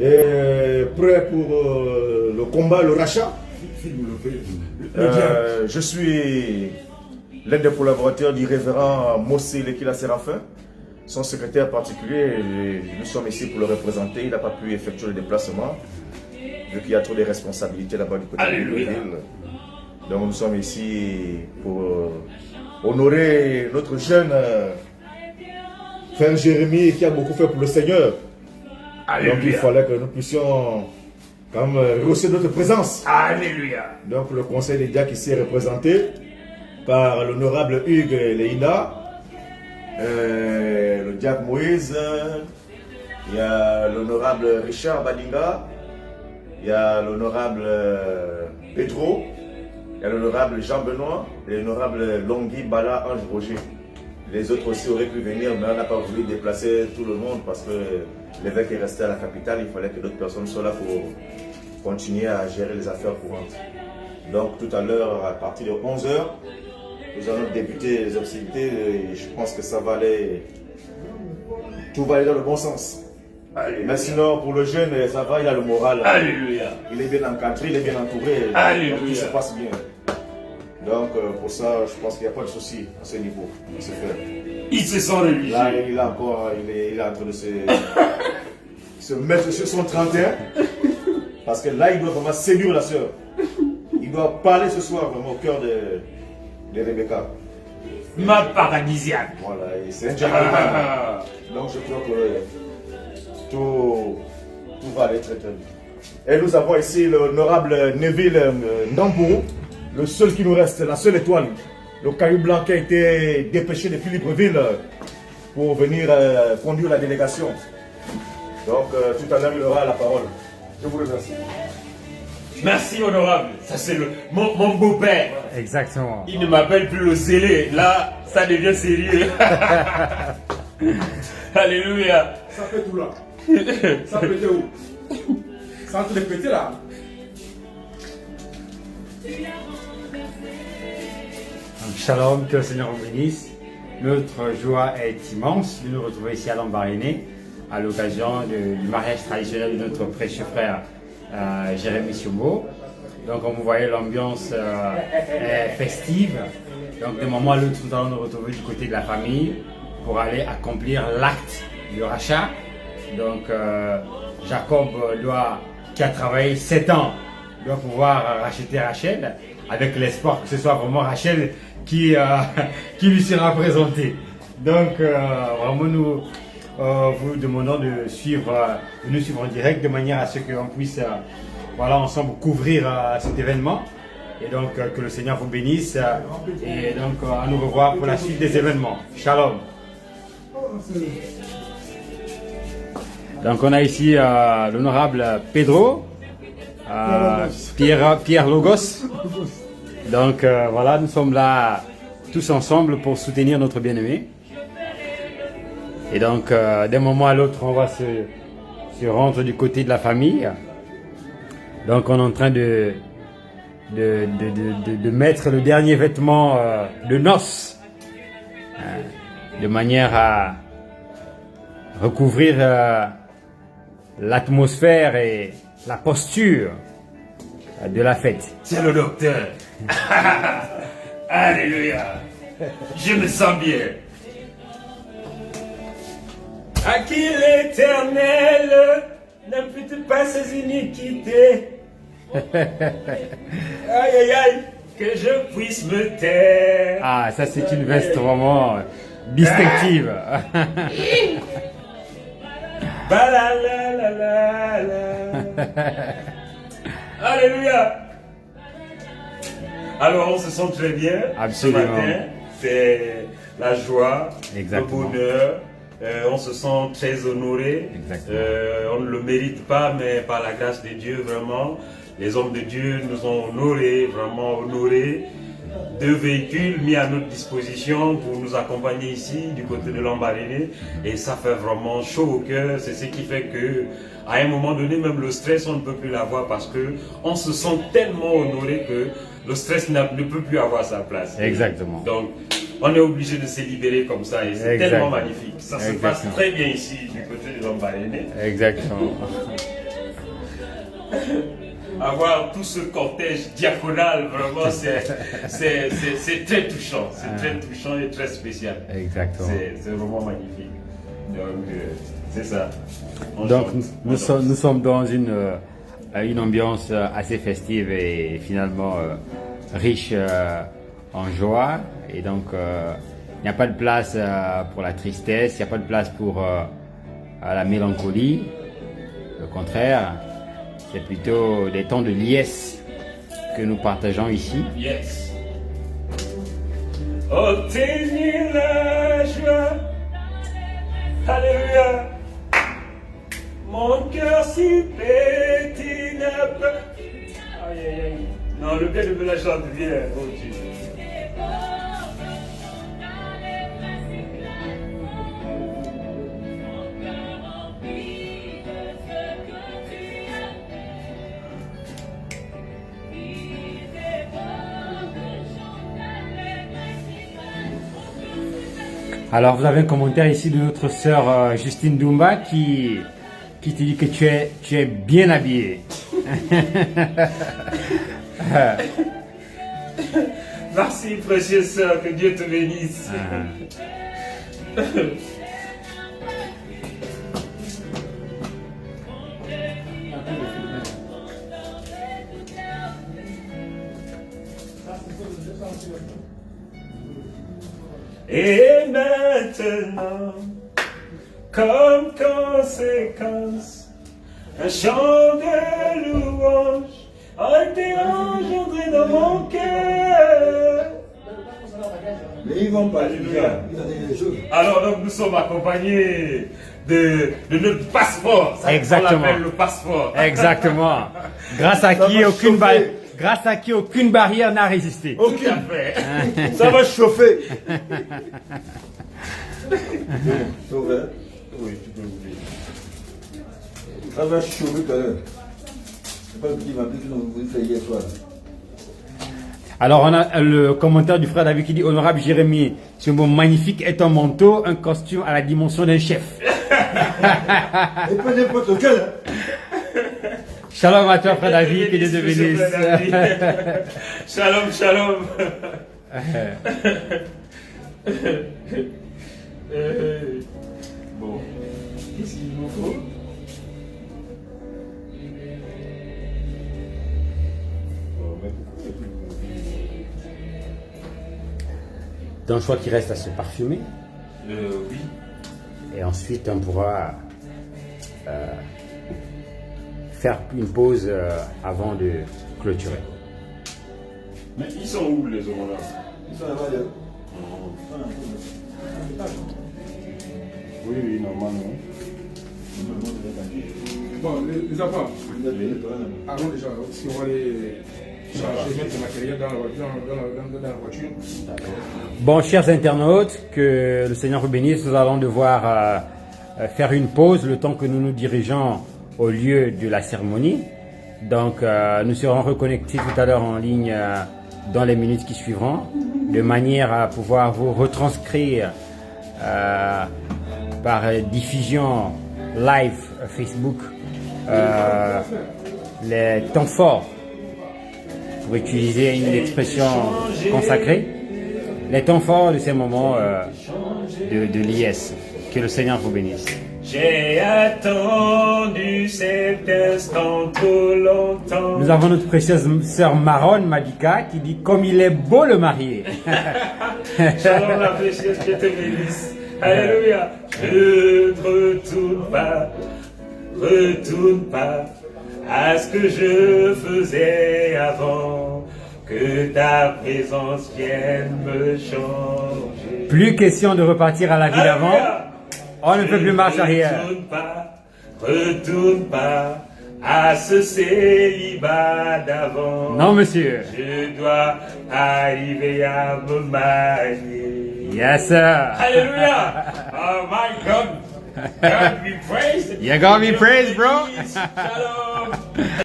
Et prêt pour le combat, le rachat. Je suis l'un des collaborateurs du révérend Mossé Lekila Séraphin, son secrétaire particulier. Nous sommes ici pour le représenter. Il n'a pas pu effectuer le déplacement, vu qu'il y a trop de responsabilités là-bas du côté de l'île. Donc nous sommes ici pour honorer notre jeune frère Jérémie qui a beaucoup fait pour le Seigneur. Alléluia. Donc il fallait que nous puissions quand même rehausser notre présence. Alléluia. Donc le conseil des diacres ici est représenté par l'honorable Hugues Leïna, le diacre Moïse, il y a l'honorable Richard Badinga, il y a l'honorable Pedro, il y a l'honorable Jean-Benoît et l'honorable Longui Bala Ange Roger. Les autres aussi auraient pu venir, mais on n'a pas voulu déplacer tout le monde parce que l'évêque est resté à la capitale. Il fallait que d'autres personnes soient là pour continuer à gérer les affaires courantes. Donc tout à l'heure, à partir de 11 h, nous allons débuter les obscénités et je pense que ça va aller. Tout va aller dans le bon sens. Alléluia. Mais sinon, pour le jeune, ça va, il a le moral. Alléluia. Il est bien encadré, il est bien entouré. Alléluia. Donc tout se passe bien. Donc pour ça, je pense qu'il n'y a pas de souci à ce niveau. On sait faire. Il se sent religieux. Là, il est encore, il est en train de se mettre sur son 31. Parce que là, il doit vraiment séduire la sœur. Il doit parler ce soir vraiment au cœur de Rebecca. Ma paradisiaque. Voilà, et c'est un gentleman. Donc je crois que tout va aller très très bien. Et nous avons ici l'honorable Neville Ndambourou, le seul qui nous reste, la seule étoile. Le caillou blanc qui a été dépêché depuis Libreville pour venir conduire la délégation. Donc tout à l'heure, il aura la parole. Je vous remercie. Merci honorable. Ça c'est mon beau-père. Exactement. Il ne m'appelle plus le zélé. Là, ça devient sérieux. Alléluia. Ça fait tout là. Ça pétait où? Ça entre les pétés là. Shalom, que le Seigneur vous bénisse. Notre joie est immense de nous retrouver ici à Lambaréné à l'occasion du mariage traditionnel de notre précieux frère Jérémie Siomo. Donc comme vous voyez, l'ambiance est festive. Donc d'un moment à l'autre, nous allons nous retrouver du côté de la famille pour aller accomplir l'acte du rachat. Donc Jacob qui a travaillé 7 ans, doit pouvoir racheter Rachel avec l'espoir que ce soit vraiment Rachel qui lui sera présentée. Donc vraiment nous vous demandons de nous suivre en direct de manière à ce qu'on puisse voilà, ensemble couvrir cet événement. Et donc que le Seigneur vous bénisse et donc à nous revoir pour la suite des événements. Shalom. Donc on a ici l'honorable Pedro, Pierre Logos. Donc voilà, nous sommes là tous ensemble pour soutenir notre bien-aimé. Et donc d'un moment à l'autre, on va se rendre du côté de la famille. Donc on est en train de mettre le dernier vêtement de noces, de manière à recouvrir l'atmosphère et la posture de la fête. C'est le docteur. Alléluia. Je me sens bien. À qui l'Éternel n'impute pas ses iniquités. Aïe aïe aïe. Que je puisse me taire. Ah, ça c'est une veste vraiment distinctive. Alléluia. Alors on se sent très bien. Absolument. Ce matin, c'est la joie, Exactement. le bonheur. On se sent très honoré. Exactement. On ne le mérite pas, mais par la grâce de Dieu, vraiment, les hommes de Dieu nous ont honorés, vraiment honorés. 2 véhicules mis à notre disposition pour nous accompagner ici du côté de Lambaréné, et ça fait vraiment chaud au cœur. C'est ce qui fait que à un moment donné, même le stress, on ne peut plus l'avoir parce que on se sent tellement honoré que le stress ne peut plus avoir sa place. Exactement. Donc on est obligé de se libérer comme ça et c'est tellement magnifique. Ça se passe Exactement. très bien ici du côté des Lambarénés. Exactement. Avoir tout ce cortège diaconal, vraiment, c'est très touchant. C'est très touchant et très spécial. Exactement. C'est vraiment magnifique. Donc, c'est ça. On Donc chante, nous on danse. sommes dans une ambiance assez festive et finalement riche en joie. Et donc il n'y a pas de place pour la tristesse, il n'y a pas de place pour la mélancolie. Au contraire, c'est plutôt des temps de liesse que nous partageons ici. Yes. Obtenir la joie. Alléluia. Mon cœur si pétinable. Aïe, aïe, aïe. Non, le gars de la chante bien. Oh Dieu. Alors vous avez un commentaire ici de notre sœur Justine Dumba qui te dit que tu es bien habillé. Merci, précieuse sœur, que Dieu te bénisse. Et maintenant, comme conséquence, un chant de louange a été engendré dans mon cœur. Mais ils vont pas. Alléluia. Ils ont dit des choses. Alors donc nous sommes accompagnés de notre passeport. Ça, Exactement. on l'appelle le passeport. Exactement. Grâce à qui aucune barrière n'a résisté. Aucun fait. Ça va chauffer. Sauvé. Oui, tu peux oublier. Ça va chauffer quand même. C'est pas le petit m'a dit que nous vous fait hier soir. Alors on a le commentaire du frère David qui dit: Honorable Jérémie, ce mot magnifique est un manteau, un costume à la dimension d'un chef. Et pas n'importe lequel. Hein. Shalom à toi frère David, que Dieu te bénisse. Shalom, shalom. Bon, qu'est-ce qu'il nous faut? Donc je crois qu'il reste à se parfumer Oui. et ensuite on pourra faire une pause avant de clôturer. Mais ils sont où les hommes-là? Ils sont là-bas. Oui, oui, normalement. Bon, les enfants, Ils ont dit, avant déjà, si on va les charger, mettre le matériel dans la voiture, dans la voiture. Bon, chers internautes, que le Seigneur vous bénisse. Nous allons devoir faire une pause le temps que nous nous dirigeons au lieu de la cérémonie. Donc, nous serons reconnectés tout à l'heure en ligne dans les minutes qui suivront, de manière à pouvoir vous retranscrire par diffusion live Facebook les temps forts, pour utiliser une expression consacrée, les temps forts de ces moments de liesse. Que le Seigneur vous bénisse. J'ai attendu cet instant trop longtemps. Nous avons notre précieuse sœur Maron Madika qui dit: comme il est beau le marié. Shalom la précieuse, que te bénisse. Alléluia. Je ne retourne pas à ce que je faisais avant. Que ta présence vienne me changer. Plus question de repartir à la vie d'avant. Alléluia. On ne peut plus marcher arrière. Retourne pas à ce célibat d'avant. Non, monsieur. Je dois arriver à me marier. Yes, sir. Alléluia. Oh my God. God be praised. You gotta be praised, bro. Shalom.